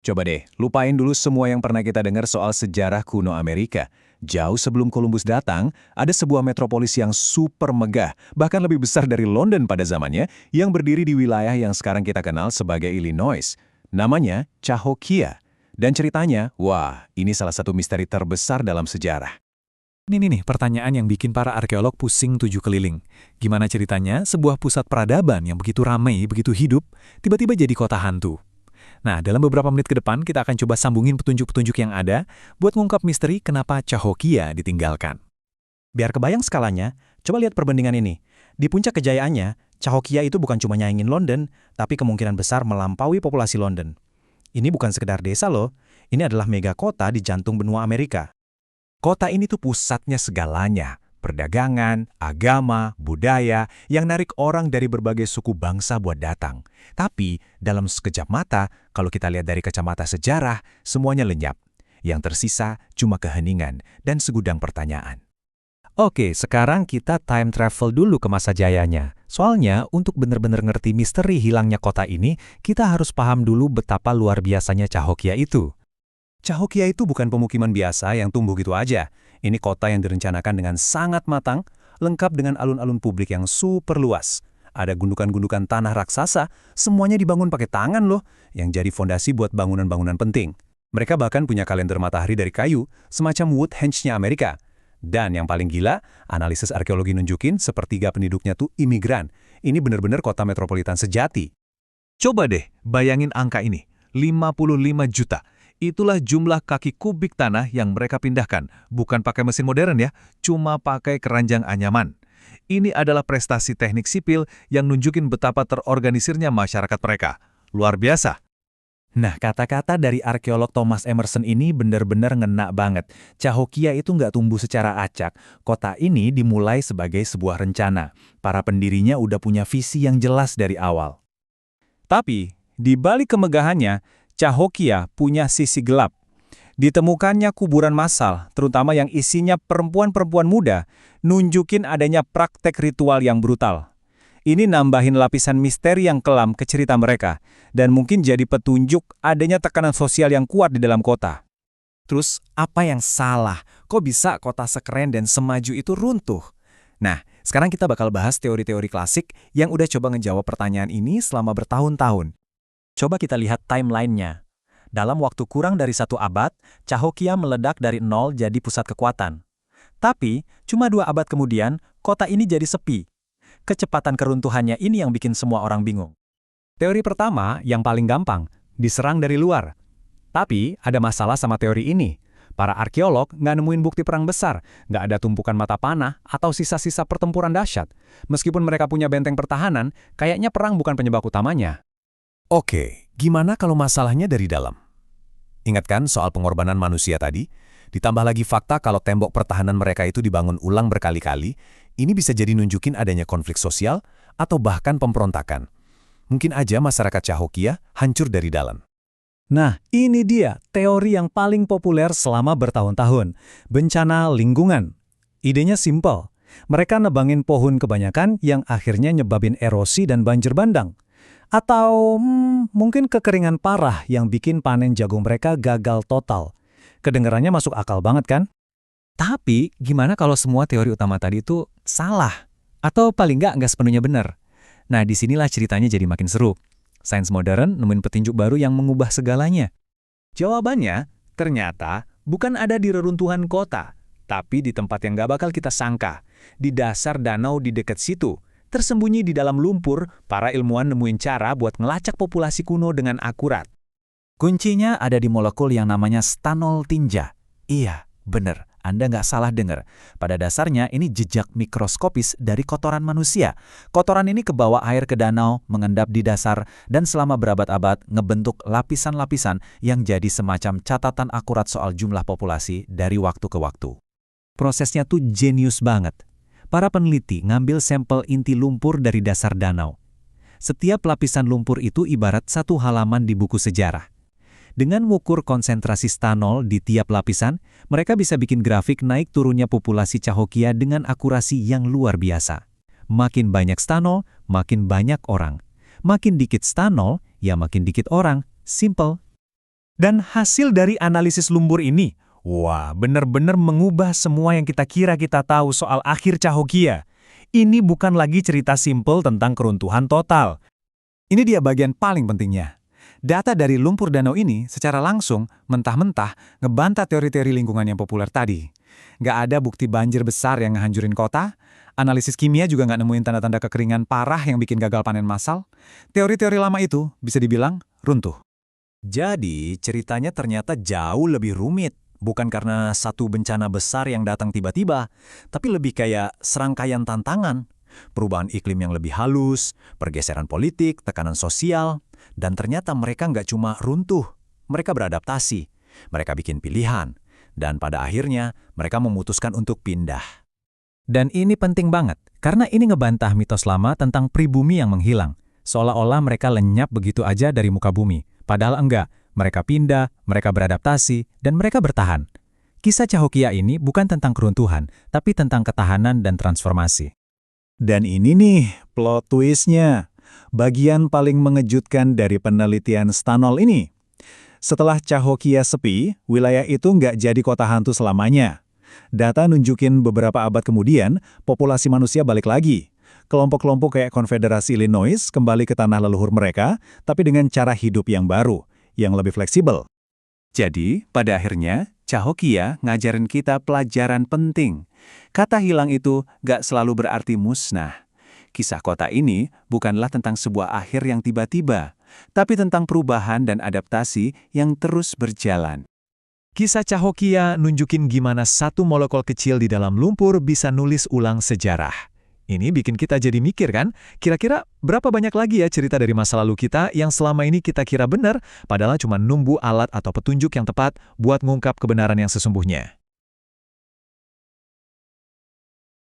Coba deh, lupain dulu semua yang pernah kita dengar soal sejarah kuno Amerika. Jauh sebelum Columbus datang, ada sebuah metropolis yang super megah, bahkan lebih besar dari London pada zamannya, yang berdiri di wilayah yang sekarang kita kenal sebagai Illinois. Namanya Cahokia. Dan ceritanya, wah, ini salah satu misteri terbesar dalam sejarah. Ini nih pertanyaan yang bikin para arkeolog pusing tujuh keliling. Gimana ceritanya sebuah pusat peradaban yang begitu ramai, begitu hidup, tiba-tiba jadi kota hantu? Nah, dalam beberapa menit ke depan kita akan coba sambungin petunjuk-petunjuk yang ada buat ngungkap misteri kenapa Cahokia ditinggalkan. Biar kebayang skalanya, coba lihat perbandingan ini. Di puncak kejayaannya, Cahokia itu bukan cuma nyaingin London, tapi kemungkinan besar melampaui populasi London. Ini bukan sekedar desa loh, ini adalah mega kota di jantung benua Amerika. Kota ini tuh pusatnya segalanya, perdagangan, agama, budaya, yang narik orang dari berbagai suku bangsa buat datang. Tapi, dalam sekejap mata, kalau kita lihat dari kacamata sejarah, semuanya lenyap. Yang tersisa cuma keheningan dan segudang pertanyaan. Oke, sekarang kita time travel dulu ke masa jayanya. Soalnya, untuk benar-benar ngerti misteri hilangnya kota ini, kita harus paham dulu betapa luar biasanya Cahokia itu. Cahokia itu bukan pemukiman biasa yang tumbuh gitu aja. Ini kota yang direncanakan dengan sangat matang, lengkap dengan alun-alun publik yang super luas. Ada gundukan-gundukan tanah raksasa, semuanya dibangun pakai tangan loh, yang jadi fondasi buat bangunan-bangunan penting. Mereka bahkan punya kalender matahari dari kayu, semacam Woodhenge-nya Amerika. Dan yang paling gila, analisis arkeologi nunjukin sepertiga penduduknya tuh imigran. Ini benar-benar kota metropolitan sejati. Coba deh bayangin angka ini, 55 juta. Itulah jumlah kaki kubik tanah yang mereka pindahkan. Bukan pakai mesin modern ya, cuma pakai keranjang anyaman. Ini adalah prestasi teknik sipil yang nunjukin betapa terorganisirnya masyarakat mereka. Luar biasa. Nah, kata-kata dari arkeolog Thomas Emerson ini benar-benar ngena banget. Cahokia itu nggak tumbuh secara acak. Kota ini dimulai sebagai sebuah rencana. Para pendirinya udah punya visi yang jelas dari awal. Tapi, di balik kemegahannya, Cahokia punya sisi gelap. Ditemukannya kuburan massal, terutama yang isinya perempuan-perempuan muda, nunjukin adanya praktek ritual yang brutal. Ini nambahin lapisan misteri yang kelam ke cerita mereka, dan mungkin jadi petunjuk adanya tekanan sosial yang kuat di dalam kota. Terus, apa yang salah? Kok bisa kota sekeren dan semaju itu runtuh? Nah, sekarang kita bakal bahas teori-teori klasik yang udah coba ngejawab pertanyaan ini selama bertahun-tahun. Coba kita lihat timeline-nya. Dalam waktu kurang dari 1 abad, Cahokia meledak dari nol jadi pusat kekuatan. Tapi, cuma 2 abad kemudian, kota ini jadi sepi. Kecepatan keruntuhannya ini yang bikin semua orang bingung. Teori pertama, yang paling gampang, diserang dari luar. Tapi, ada masalah sama teori ini. Para arkeolog nggak nemuin bukti perang besar, nggak ada tumpukan mata panah atau sisa-sisa pertempuran dahsyat. Meskipun mereka punya benteng pertahanan, kayaknya perang bukan penyebab utamanya. Oke, gimana kalau masalahnya dari dalam? Ingatkan soal pengorbanan manusia tadi? Ditambah lagi fakta kalau tembok pertahanan mereka itu dibangun ulang berkali-kali, ini bisa jadi nunjukin adanya konflik sosial atau bahkan pemberontakan. Mungkin aja masyarakat Cahokia hancur dari dalam. Nah, ini dia teori yang paling populer selama bertahun-tahun. Bencana lingkungan. Idenya simpel. Mereka nebangin pohon kebanyakan yang akhirnya nyebabin erosi dan banjir bandang. Atau mungkin kekeringan parah yang bikin panen jagung mereka gagal total. Kedengarannya masuk akal banget kan? Tapi gimana kalau semua teori utama tadi itu salah? Atau paling nggak sepenuhnya benar? Nah, disinilah ceritanya jadi makin seru. Sains modern nemuin petunjuk baru yang mengubah segalanya. Jawabannya ternyata bukan ada di reruntuhan kota, tapi di tempat yang nggak bakal kita sangka. Di dasar danau di dekat situ. Tersembunyi di dalam lumpur, para ilmuwan nemuin cara buat ngelacak populasi kuno dengan akurat. Kuncinya ada di molekul yang namanya stanol tinja. Iya, bener. Anda nggak salah dengar. Pada dasarnya ini jejak mikroskopis dari kotoran manusia. Kotoran ini kebawa air ke danau, mengendap di dasar, dan selama berabad-abad ngebentuk lapisan-lapisan yang jadi semacam catatan akurat soal jumlah populasi dari waktu ke waktu. Prosesnya tuh jenius banget. Para peneliti ngambil sampel inti lumpur dari dasar danau. Setiap lapisan lumpur itu ibarat satu halaman di buku sejarah. Dengan mengukur konsentrasi stanol di tiap lapisan, mereka bisa bikin grafik naik turunnya populasi Cahokia dengan akurasi yang luar biasa. Makin banyak stanol, makin banyak orang. Makin dikit stanol, ya makin dikit orang. Simple. Dan hasil dari analisis lumpur ini, wah, benar-benar mengubah semua yang kita kira kita tahu soal akhir Cahokia. Ini bukan lagi cerita simpel tentang keruntuhan total. Ini dia bagian paling pentingnya. Data dari lumpur danau ini secara langsung, mentah-mentah, ngebantah teori-teori lingkungan yang populer tadi. Nggak ada bukti banjir besar yang ngehancurin kota, analisis kimia juga nggak nemuin tanda-tanda kekeringan parah yang bikin gagal panen massal. Teori-teori lama itu bisa dibilang runtuh. Jadi, ceritanya ternyata jauh lebih rumit. Bukan karena satu bencana besar yang datang tiba-tiba, tapi lebih kayak serangkaian tantangan. Perubahan iklim yang lebih halus, pergeseran politik, tekanan sosial, dan ternyata mereka nggak cuma runtuh, mereka beradaptasi, mereka bikin pilihan, dan pada akhirnya mereka memutuskan untuk pindah. Dan ini penting banget, karena ini ngebantah mitos lama tentang pribumi yang menghilang, seolah-olah mereka lenyap begitu aja dari muka bumi. Padahal enggak, mereka pindah, mereka beradaptasi, dan mereka bertahan. Kisah Cahokia ini bukan tentang keruntuhan, tapi tentang ketahanan dan transformasi. Dan ini nih plot twist-nya. Bagian paling mengejutkan dari penelitian Stanol ini. Setelah Cahokia sepi, wilayah itu nggak jadi kota hantu selamanya. Data nunjukin beberapa abad kemudian, populasi manusia balik lagi. Kelompok-kelompok kayak Konfederasi Illinois kembali ke tanah leluhur mereka, tapi dengan cara hidup yang baru, yang lebih fleksibel. Jadi, pada akhirnya, Cahokia ngajarin kita pelajaran penting. Kata hilang itu gak selalu berarti musnah. Kisah kota ini bukanlah tentang sebuah akhir yang tiba-tiba, tapi tentang perubahan dan adaptasi yang terus berjalan. Kisah Cahokia nunjukin gimana satu molekul kecil di dalam lumpur bisa nulis ulang sejarah. Ini bikin kita jadi mikir kan, kira-kira berapa banyak lagi ya cerita dari masa lalu kita yang selama ini kita kira benar, padahal cuma nunggu alat atau petunjuk yang tepat buat ngungkap kebenaran yang sesungguhnya.